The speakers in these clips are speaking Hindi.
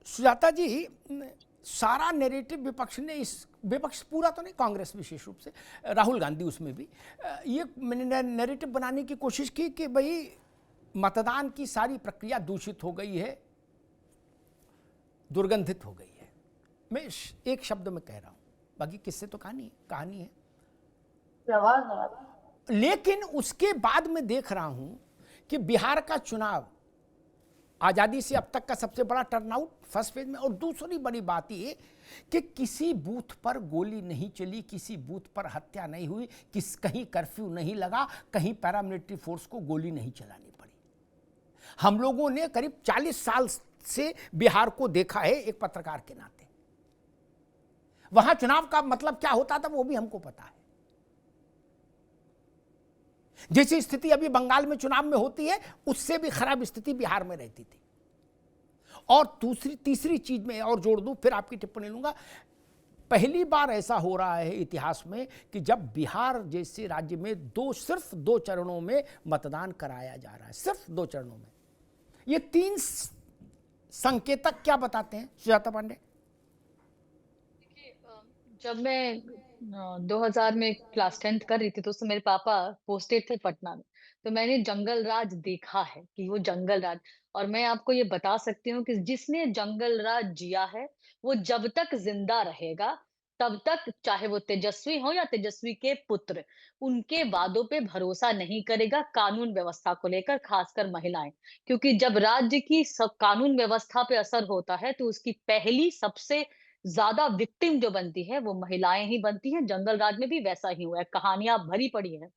सुजाता जी, सारा नैरेटिव विपक्ष ने, इस विपक्ष पूरा तो नहीं, कांग्रेस विशेष रूप से, राहुल गांधी उसमें भी, ये नैरेटिव बनाने की कोशिश की कि भाई मतदान की सारी प्रक्रिया दूषित हो गई है, दुर्गंधित हो गई है। मैं एक शब्द में कह रहा हूं, बाकी किससे तो कहानी है। लेकिन उसके बाद मैं देख रहा हूं कि बिहार का चुनाव आज़ादी से अब तक का सबसे बड़ा टर्नआउट फर्स्ट फेज में, और दूसरी बड़ी बात ये कि किसी बूथ पर गोली नहीं चली, किसी बूथ पर हत्या नहीं हुई, कहीं कर्फ्यू नहीं लगा, कहीं पैरामिलिट्री फोर्स को गोली नहीं चलानी पड़ी। हम लोगों ने करीब 40 साल से बिहार को देखा है एक पत्रकार के नाते। वहां चुनाव का मतलब क्या होता था वो भी हमको पता है। जैसी स्थिति अभी बंगाल में चुनाव में होती है, उससे भी खराब स्थिति बिहार में रहती थी। और तीसरी चीज में और जोड़ दूं, फिर आपकी टिप्पणी लूंगा। पहली बार ऐसा हो रहा है इतिहास में कि जब बिहार जैसे राज्य में सिर्फ दो चरणों में मतदान कराया जा रहा है, सिर्फ 2 चरणों में। ये 3 संकेतक क्या बताते हैं सुजाता पांडे? जब मैं 2000 में क्लास 10th कर रही थी तो उससे मेरे पापा पोस्टेड थे पटना में। तो मैंने जंगल राज देखा है कि वो जंगल राज, और मैं आपको ये बता सकती हूँ कि जिसने जंगल राज जिया है वो जब तक जिंदा रहेगा तब तक, चाहे वो तेजस्वी हो या तेजस्वी के पुत्र, उनके वादों पे भरोसा नहीं करेगा कानून व्यवस्था को लेकर, खासकर महिलाएं। क्योंकि जब राज्य की सब कानून व्यवस्था पे असर होता है तो उसकी पहली सबसे ज्यादा विक्टिम जो बनती है वो महिलाएं ही बनती हैं। जंगल राज में भी वैसा ही हुआ है, कहानियां भरी पड़ी है।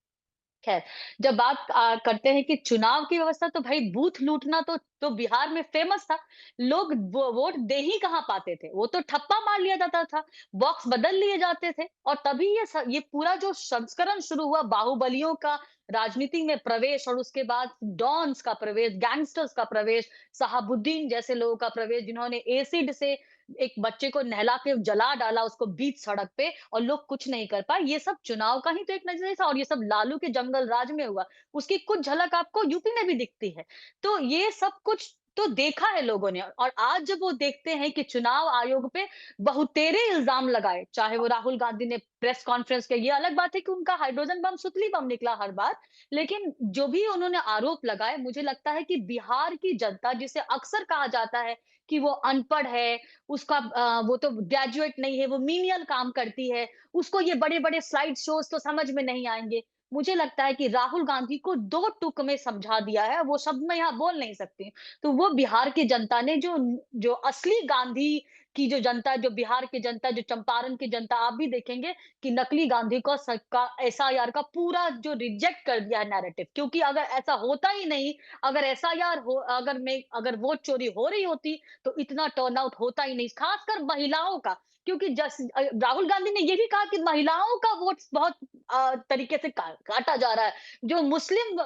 खैर, जब बात करते हैं कि चुनाव की व्यवस्था, तो भाई बूथ लूटना तो बिहार में फेमस था। लोग वोट दे ही कहाँ पाते थे, वो तो ठप्पा मार लिया जाता था, बॉक्स बदल लिए जाते थे। और तभी ये पूरा जो संस्करण शुरू हुआ, बाहुबलियों का राजनीति में प्रवेश, और उसके बाद डॉन्स का प्रवेश, गैंगस्टर्स का प्रवेश, शहाबुद्दीन जैसे लोगों का प्रवेश, जिन्होंने एसिड से एक बच्चे को नहला के जला डाला उसको बीच सड़क पे, और लोग कुछ नहीं कर पाए। ये सब चुनाव का ही तो एक नतीजा था, और ये सब लालू के जंगल राज में हुआ। उसकी कुछ झलक आपको यूपी में भी दिखती है। तो ये सब कुछ तो देखा है लोगों ने, और आज जब वो देखते हैं कि चुनाव आयोग पे बहुतेरे इल्जाम लगाए, चाहे वो राहुल गांधी ने प्रेस कॉन्फ्रेंस के, ये अलग बात है कि उनका हाइड्रोजन बम सुतली बम निकला हर बार, लेकिन जो भी उन्होंने आरोप लगाए, मुझे लगता है कि बिहार की जनता, जिसे अक्सर कहा जाता है कि वो अनपढ़ है, उसका वो तो ग्रेजुएट नहीं है, वो मीनियल काम करती है, उसको ये बड़े-बड़े स्लाइड शोज़ तो समझ में नहीं आएँगे। मुझे लगता है कि राहुल गांधी को 2 टूक में समझा दिया है, वो शब्द मैं यहाँ बोल नहीं सकती। तो वो बिहार की जनता ने जो जो असली गांधी की जो जनता है, जो बिहार की जनता, जो चंपारण की जनता, आप भी देखेंगे कि नकली गांधी को का एसआईआर का पूरा जो रिजेक्ट कर दिया है नैरेटिव। क्योंकि अगर ऐसा होता ही नहीं, अगर एसआईआर हो, अगर वोट चोरी हो रही होती तो इतना टर्नआउट होता ही नहीं, खासकर महिलाओं का। क्योंकि राहुल गांधी ने ये भी कहा कि महिलाओं का वोट बहुत तरीके से काटा जा रहा है, जो मुस्लिम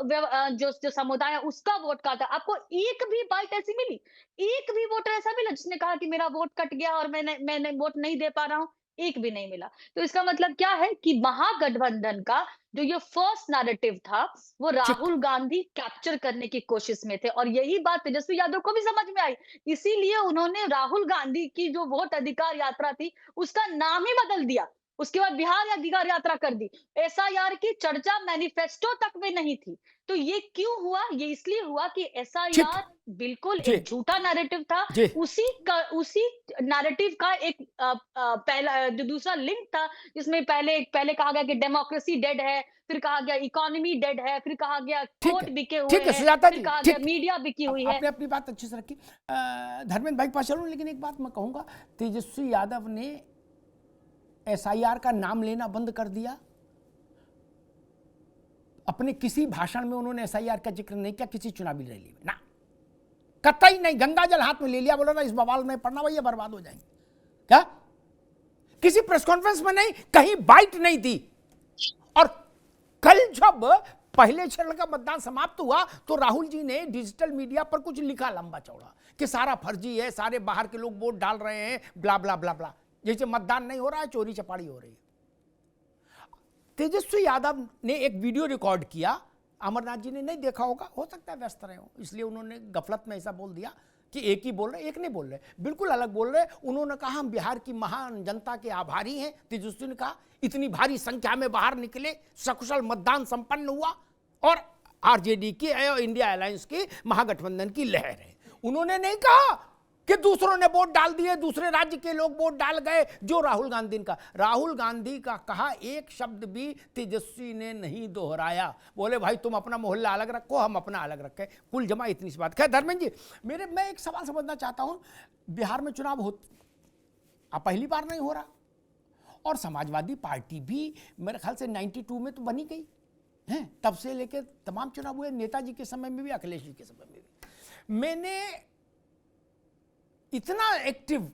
जो जो समुदाय है उसका वोट काटा। आपको एक भी बाइट ऐसी मिली, एक भी वोटर ऐसा मिला जिसने कहा कि मेरा वोट कट गया और मैंने मैंने वोट नहीं दे पा रहा हूँ? एक भी नहीं मिला। तो इसका मतलब क्या है कि महागठबंधन का जो ये फर्स्ट नैरेटिव था, वो ठीक राहुल गांधी कैप्चर करने की कोशिश में थे, और यही बात तेजस्वी यादव को भी समझ में आई। इसीलिए उन्होंने राहुल गांधी की जो वोट अधिकार यात्रा थी, उसका नाम ही बदल दिया। उसके बाद बिहार अधिकार यात्रा कर दी। एसआईआर की चर्चा मैनिफेस्टो तक में नहीं थी। तो ये क्यों हुआ? ये इसलिए हुआ कि ठीक एसआईआर बिल्कुल जी एक झूठा नैरेटिव था। जी उसी नैरेटिव का एक पहला जो दूसरा लिंक था, जिसमें पहले पहले कहा गया कि डेमोक्रेसी डेड है, फिर कहा गया इकोनॉमी डेड है, फिर कहा गया ठीक कोर्ट है बिके हुए ठीक है हैं, सुजाता फिर जी, कहा गया ठीक। मीडिया बिकी हुई है। आपने अपनी बात अच्छे से रखी। धर्मेंद्र भाई पास चलूं, लेकिन एक बात मैं कहूंगा, तेजस्वी यादव ने एसआईआर का नाम लेना बंद कर दिया। अपने किसी भाषण में उन्होंने एसआईआर का जिक्र नहीं किया, किसी चुनावी रैली में ना, कतई नहीं। गंगा जल हाथ में ले लिया, बोला ना इस बवाल में पढ़ना, भैया बर्बाद हो जाएंगे। क्या? किसी प्रेस कॉन्फ्रेंस में नहीं, कहीं बाइट नहीं दी। और कल जब पहले चरण का मतदान समाप्त हुआ तो राहुल जी ने डिजिटल मीडिया पर कुछ लिखा लंबा चौड़ा कि सारा फर्जी है, सारे बाहर के लोग वोट डाल रहे हैं, ब्ला ब्ला ब्ला ब्ला, जैसे मतदान नहीं हो रहा है, चोरी चपाड़ी हो रही है। तेजस्वी यादव ने एक वीडियो रिकॉर्ड किया, अमरनाथ जी ने नहीं देखा होगा, हो सकता है व्यस्त रहे हो, इसलिए उन्होंने गफलत में ऐसा बोल दिया कि एक ही बोल रहे, एक नहीं बोल रहे, बिल्कुल अलग बोल रहे। उन्होंने कहा हम बिहार की महान जनता के आभारी हैं। तेजस्वी ने कहा इतनी भारी संख्या में बाहर निकले, सकुशल मतदान संपन्न हुआ और आरजेडी की और इंडिया अलायंस की महागठबंधन की लहर है। उन्होंने नहीं कहा कि दूसरों ने वोट डाल दिए, दूसरे राज्य के लोग वोट डाल गए, जो राहुल गांधी का, राहुल गांधी का कहा एक शब्द भी तेजस्वी ने नहीं दोहराया। बोले भाई तुम अपना मोहल्ला अलग रखो, हम अपना अलग रखें, कुल जमा इतनी सी बात। खैर धर्मेंद्र जी, मैं एक सवाल समझना चाहता हूं, बिहार में चुनाव हो अब पहली बार नहीं हो रहा, और समाजवादी पार्टी भी मेरे ख्याल से 92 में तो बनी गई है, तब से लेकर तमाम चुनाव हुए, नेताजी के समय में भी, अखिलेश जी के समय में भी। मैंने इतना एक्टिव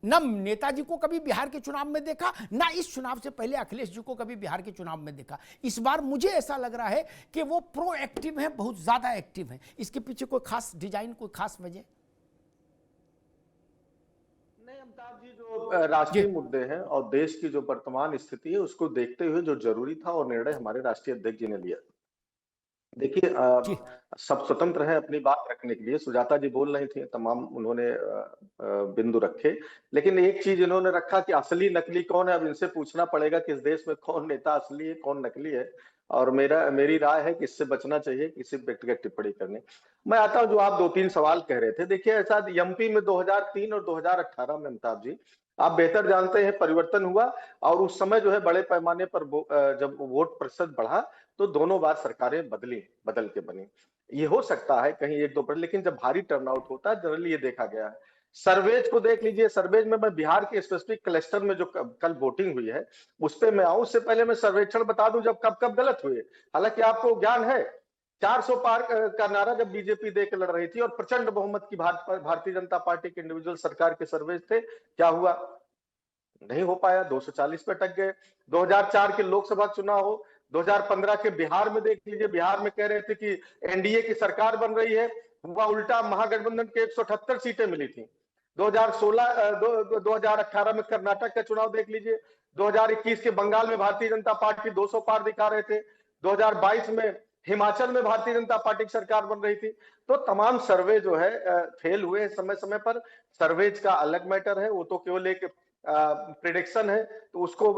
न नेताजी को कभी बिहार के चुनाव में देखा, ना इस चुनाव से पहले अखिलेश जी को कभी बिहार के चुनाव में देखा। इस बार मुझे ऐसा लग रहा है कि वो प्रो एक्टिव है, बहुत ज्यादा एक्टिव है। इसके पीछे कोई खास डिजाइन, कोई खास वजह? नहीं अमिताभ जी, जो राष्ट्रीय मुद्दे हैं और देश की जो वर्तमान स्थिति है उसको देखते हुए जो जरूरी था और निर्णय हमारे राष्ट्रीय अध्यक्ष जी ने लिया। देखिए सब स्वतंत्र है अपनी बात रखने के लिए, सुजाता जी बोल रही थी, तमाम उन्होंने बिंदु रखे, लेकिन एक चीज इन्होंने रखा कि असली नकली कौन है। अब इनसे पूछना पड़ेगा कि इस देश में कौन नेता असली है, कौन नकली है, और मेरी राय है कि इससे बचना चाहिए किसी व्यक्तिगत टिप्पणी करने। मैं आता हूं जो आप 2-3 सवाल कह रहे थे। देखिए ऐसा एमपी में 2003 और 2018 में अमिताभ जी आप बेहतर जानते हैं परिवर्तन हुआ, और उस समय जो है बड़े पैमाने पर जब वोट प्रतिशत बढ़ा तो दोनों बार सरकारें बदल के बनी। ये हो सकता है कहीं 1-2 पर, लेकिन जब भारी टर्नआउट होता है जनरली ये देखा गया है। सर्वेज को देख लीजिए, सर्वेज में मैं बिहार के स्पेसिफिक क्लस्टर में जो कल वोटिंग हुई है उस पर मैं आऊं, उससे पहले मैं सर्वेक्षण बता दूं जब कब गलत हुए। हालांकि आपको ज्ञान है 400 पार का नारा जब बीजेपी दे के लड़ रही थी और प्रचंड बहुमत की भारतीय जनता पार्टी के इंडिविजुअल सरकार के सर्वेज थे, क्या हुआ? नहीं हो पाया, 240 पे अटक गए। 2004 के लोकसभा चुनाव हो, 2015 के बिहार में देख लीजिए, बिहार में कह रहे थे कि एनडीए की सरकार बन रही है, हुआ उल्टा, महागठबंधन के 178 सीटें मिली थी। 2018 में कर्नाटक का चुनाव देख लीजिए, 2021 के बंगाल में भारतीय जनता पार्टी 200 पार दिखा रहे थे, 2022 में हिमाचल में भारतीय जनता पार्टी की सरकार बन रही थी। तो तमाम सर्वे जो है फेल हुए समय समय पर। सर्वेज का अलग मैटर है, वो तो केवल एक प्रिडिक्शन है, तो उसको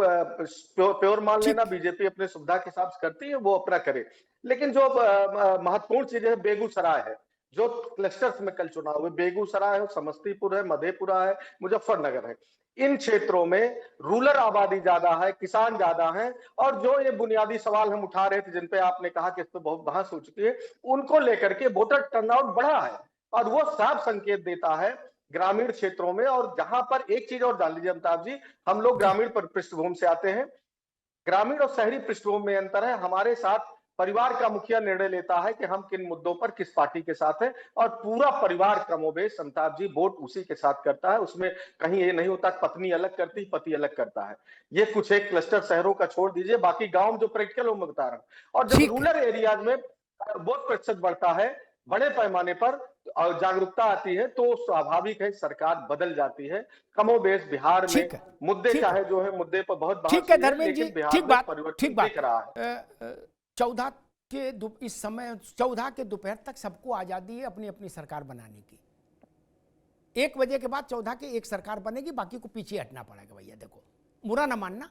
प्योर मान लेना। बीजेपी अपने सुविधा के हिसाब से करती है, वो अपना करे। लेकिन जो महत्वपूर्ण चीज है बेगूसराय है, जो क्लस्टर्स में कल चुनाव हुए, बेगूसराय है, समस्तीपुर है, मधेपुरा है, मुजफ्फरनगर है, इन क्षेत्रों में रूरल आबादी ज्यादा है, किसान ज्यादा है, और जो ये बुनियादी सवाल हम उठा रहे थे जिनपे आपने कहा कि इस पर बहुत बहस हो चुकी है, उनको लेकर के वोटर टर्नआउट बढ़ा है, और वो साफ संकेत देता है ग्रामीण क्षेत्रों में। और जहां पर एक चीज और जान लीजिए अमिताभ जी, हम लोग ग्रामीण पृष्ठभूमि से आते हैं, ग्रामीण और शहरी पृष्ठभूमि में अंतर है। हमारे साथ परिवार का मुखिया निर्णय लेता है कि हम किन मुद्दों पर किस पार्टी के साथ हैं, और पूरा परिवार कमोबेश अमिताभ जी वोट उसी के साथ करता है। उसमें कहीं ये नहीं होता पत्नी अलग करती, पति अलग करता है। ये कुछ एक क्लस्टर शहरों का छोड़ दीजिए, बाकी गांव जो प्रैक्टिकल वो मैं बता रहा हूं। और जब रूरल एरियाज में वोट प्रतिशत बढ़ता है बड़े पैमाने पर और जागरूकता आती है, तो स्वाभाविक है सरकार बदल जाती है। कमोबेश बिहार में मुद्दे चाहे जो है मुद्दे पर बहुत ठीक है धर्मेंद्र जी, ठीक बात, ठीक दिख रहा है। 14 के इस समय 14 के दोपहर तक सबको आजादी है अपनी अपनी सरकार बनाने की। 1 बजे के बाद 14 के एक सरकार बनेगी, बाकी को पीछे हटना पड़ेगा। भैया देखो, बुरा ना मानना,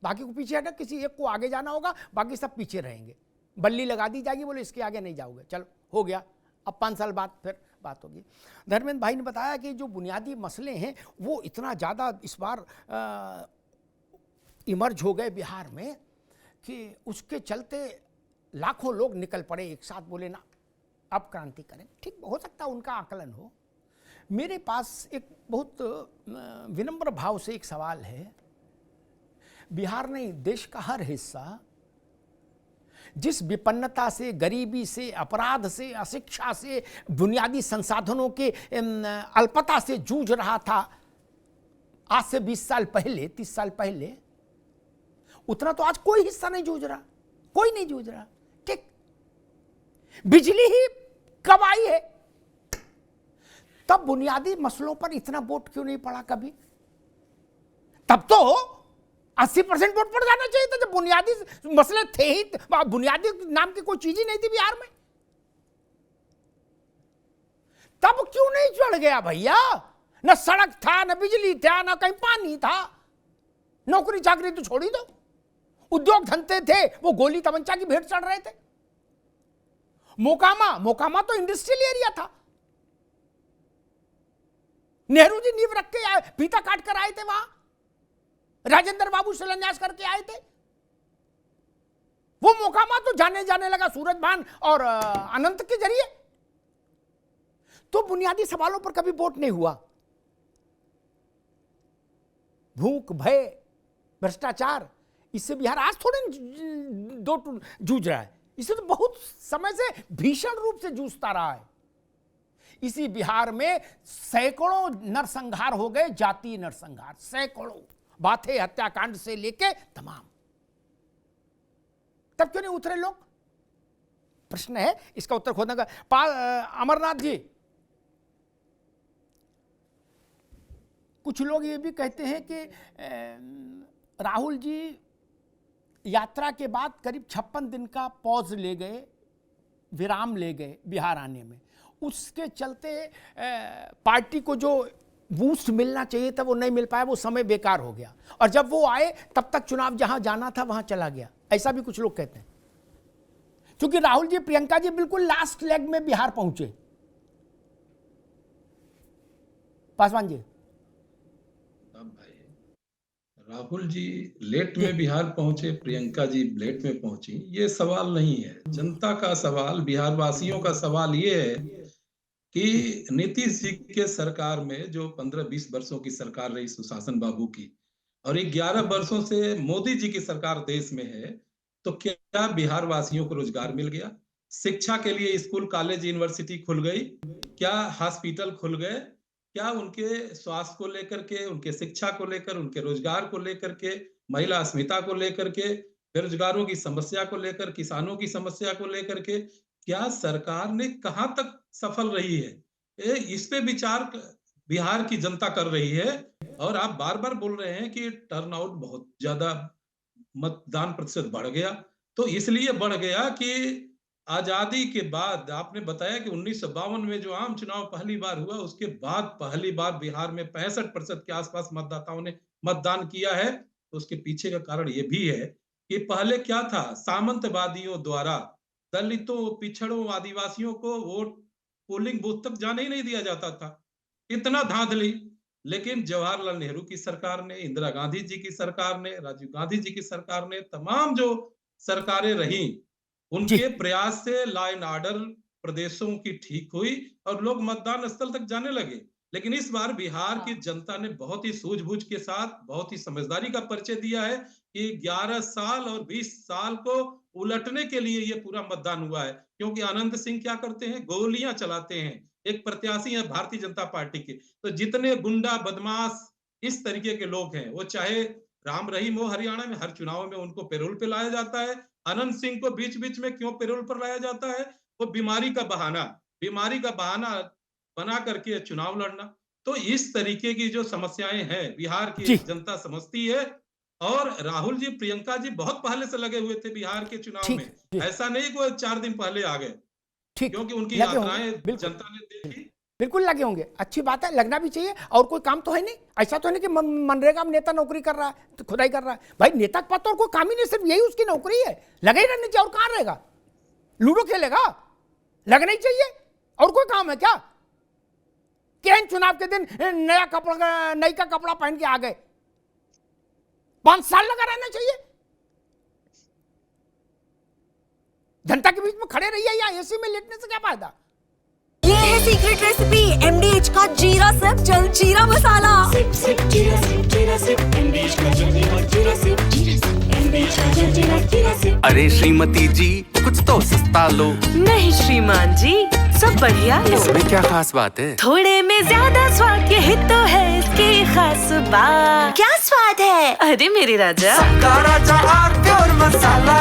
बाकी को पीछे हटा, किसी एक को आगे जाना होगा, बाकी सब पीछे रहेंगे। बल्ली लगा दी जाएगी, बोले इसके आगे नहीं जाओगे, चलो हो गया। अब 5 साल बाद फिर बात होगी। धर्मेंद्र भाई ने बताया कि जो बुनियादी मसले हैं वो इतना ज़्यादा इस बार इमर्ज हो गए बिहार में कि उसके चलते लाखों लोग निकल पड़े एक साथ, बोले ना अब क्रांति करें। ठीक हो सकता है उनका आकलन हो। मेरे पास एक बहुत विनम्र भाव से एक सवाल है। बिहार नहीं, देश का हर हिस्सा जिस विपन्नता से, गरीबी से, अपराध से, अशिक्षा से, बुनियादी संसाधनों के अल्पता से जूझ रहा था आज से 20 साल पहले, 30 साल पहले, उतना तो आज कोई हिस्सा नहीं जूझ रहा, कोई नहीं जूझ रहा। ठीक, बिजली ही कब आई है, तब बुनियादी मसलों पर इतना वोट क्यों नहीं पड़ा कभी? तब तो 80% वोट पड़ जाना चाहिए था, जब बुनियादी मसले थे ही। बुनियादी नाम की कोई चीज ही नहीं थी बिहार में। तब क्यों नहीं चढ़ गया भैया? न सड़क था, न बिजली था, न कहीं पानी था। नौकरी चाकरी तो छोड़ी दो, उद्योग धंधे थे वो गोली तमंचा की भेंट चढ़ रहे थे। मोकामा तो इंडस्ट्रियल एरिया था। नेहरू जी नींव रख के आए, फीता काट कर आए थे वहां, राजेंद्र बाबू शिलान्यास करके आए थे। वो मोकामा तो जाने लगा सूरजभान और अनंत के जरिए। तो बुनियादी सवालों पर कभी वोट नहीं हुआ। भूख, भय, भ्रष्टाचार, इससे बिहार आज थोड़े जूझ रहा है, इसे तो बहुत समय से भीषण रूप से जूझता रहा है। इसी बिहार में सैकड़ों नरसंहार हो गए, जातीय नरसंहार, सैकड़ों, बाथे हत्याकांड से लेके तमाम। तब क्यों नहीं उतरे लोग? प्रश्न है, इसका उत्तर खोजने का। अमरनाथ जी, कुछ लोग ये भी कहते हैं कि राहुल जी यात्रा के बाद करीब 56 दिन का पॉज ले गए, विराम ले गए बिहार आने में। उसके चलते पार्टी को जो बूस्ट मिलना चाहिए था वो नहीं मिल पाया, वो समय बेकार हो गया। और जब वो आए तब तक चुनाव जहां जाना था वहां चला गया, ऐसा भी कुछ लोग कहते हैं। क्योंकि राहुल जी, प्रियंका जी बिल्कुल लास्ट लेग में बिहार पहुंचे। पासवान जी, राहुल जी लेट में बिहार पहुंचे, प्रियंका जी लेट में पहुंची, ये सवाल नहीं है। जनता का सवाल, बिहार वासियों का सवाल ये है कि नीतीश जी के सरकार में जो 15-20 वर्षों की सरकार रही सुशासन बाबू की, और 11 वर्षों से मोदी जी की सरकार देश में है, तो क्या बिहार वासियों को रोजगार मिल गया? शिक्षा के लिए स्कूल, कॉलेज, यूनिवर्सिटी खुल गई? क्या हॉस्पिटल खुल गए? क्या उनके स्वास्थ्य को लेकर के, उनके शिक्षा को लेकर, उनके रोजगार को लेकर के, महिला अस्मिता को लेकर के, बेरोजगारों की समस्या को लेकर, किसानों की समस्या को लेकर के, क्या सरकार ने कहां तक सफल रही है? इस पे विचार बिहार की जनता कर रही है। और आप बार बार बोल रहे हैं कि टर्नआउट बहुत ज्यादा, मतदान प्रतिशत बढ़ गया। तो इसलिए बढ़ गया कि आजादी के बाद आपने बताया कि 1952 में जो आम चुनाव पहली बार हुआ, उसके बाद पहली बार बिहार में 65% के आसपास मतदाताओं ने मतदान किया है। तो उसके पीछे का कारण ये भी है कि पहले क्या था, सामंतवादियों द्वारा दलितों, पिछड़ों, आदिवासियों को वोट पोलिंग बूथ तक जाने ही नहीं दिया जाता था। इतना धांधली। लेकिन जवाहरलाल नेहरू की सरकार ने, इंदिरा गांधी जी की सरकार ने, राजीव गांधी जी की सरकार ने, तमाम जो सरकारें रही, उनके प्रयास से लॉ एंड ऑर्डर प्रदेशों की ठीक हुई और लोग मतदान स्थल तक जाने लगे। लेकिन इस बार बिहार की जनता ने बहुत ही सूझबूझ के साथ, बहुत ही समझदारी का परिचय दिया है कि 11 साल और 20 साल को उलटने के लिए ये पूरा मतदान हुआ है। क्योंकि आनंद सिंह क्या करते हैं, गोलियां चलाते हैं। एक प्रत्याशी है भारतीय जनता पार्टी के। तो जितने गुंडा, बदमाश, इस तरीके के लोग हैं, वो चाहे राम रहीम हो, हरियाणा में हर चुनाव में उनको पैरोल पे लाया जाता है। अनंत सिंह को बीच बीच में क्यों पैरोल पर लाया जाता है? वो बीमारी का बहाना बना करके चुनाव लड़ना। तो इस तरीके की जो समस्याएं हैं बिहार की जनता समझती है। और राहुल जी, प्रियंका जी बहुत पहले से लगे हुए थे बिहार के चुनाव में। ऐसा नहीं कि 4 दिन पहले आ गए, क्योंकि उनकी यात्राएं जनता ने देखी। बिल्कुल लगे होंगे, अच्छी बात है, लगना भी चाहिए। और कोई काम तो है नहीं, ऐसा तो नहीं कि मनरेगा में नेता नौकरी कर रहा है तो खुदाई कर रहा है। भाई नेता का पद तो और कोई काम ही नहीं, सिर्फ यही उसकी नौकरी है, लगे ही रहने चाहिए। और कहां रहेगा, लूडो खेलेगा? लगना ही चाहिए। और कोई काम है क्या? केन चुनाव के दिन नई का कपड़ा पहन के आ गए? 5 साल लगा रहना चाहिए। जनता के बीच में खड़े रहिए, या एसी में लेटने से क्या फायदा? ये है सीक्रेट रेसिपी MDH का जीरा सिप जल जीरा मसाला। सिप सिप जीरा सिप, जीरा सिप MDH का जल जीरा सिप, MDH का जल जीरा सिप। अरे श्रीमती जी, कुछ तो सस्ता लो। नहीं श्रीमान जी, सब बढ़िया लो। इसमें क्या खास बात है? थोड़े में ज्यादा स्वाद, यही तो है इसकी खास बात। क्या स्वाद है? अरे मेरे राजा, सबका राजा और मसाला।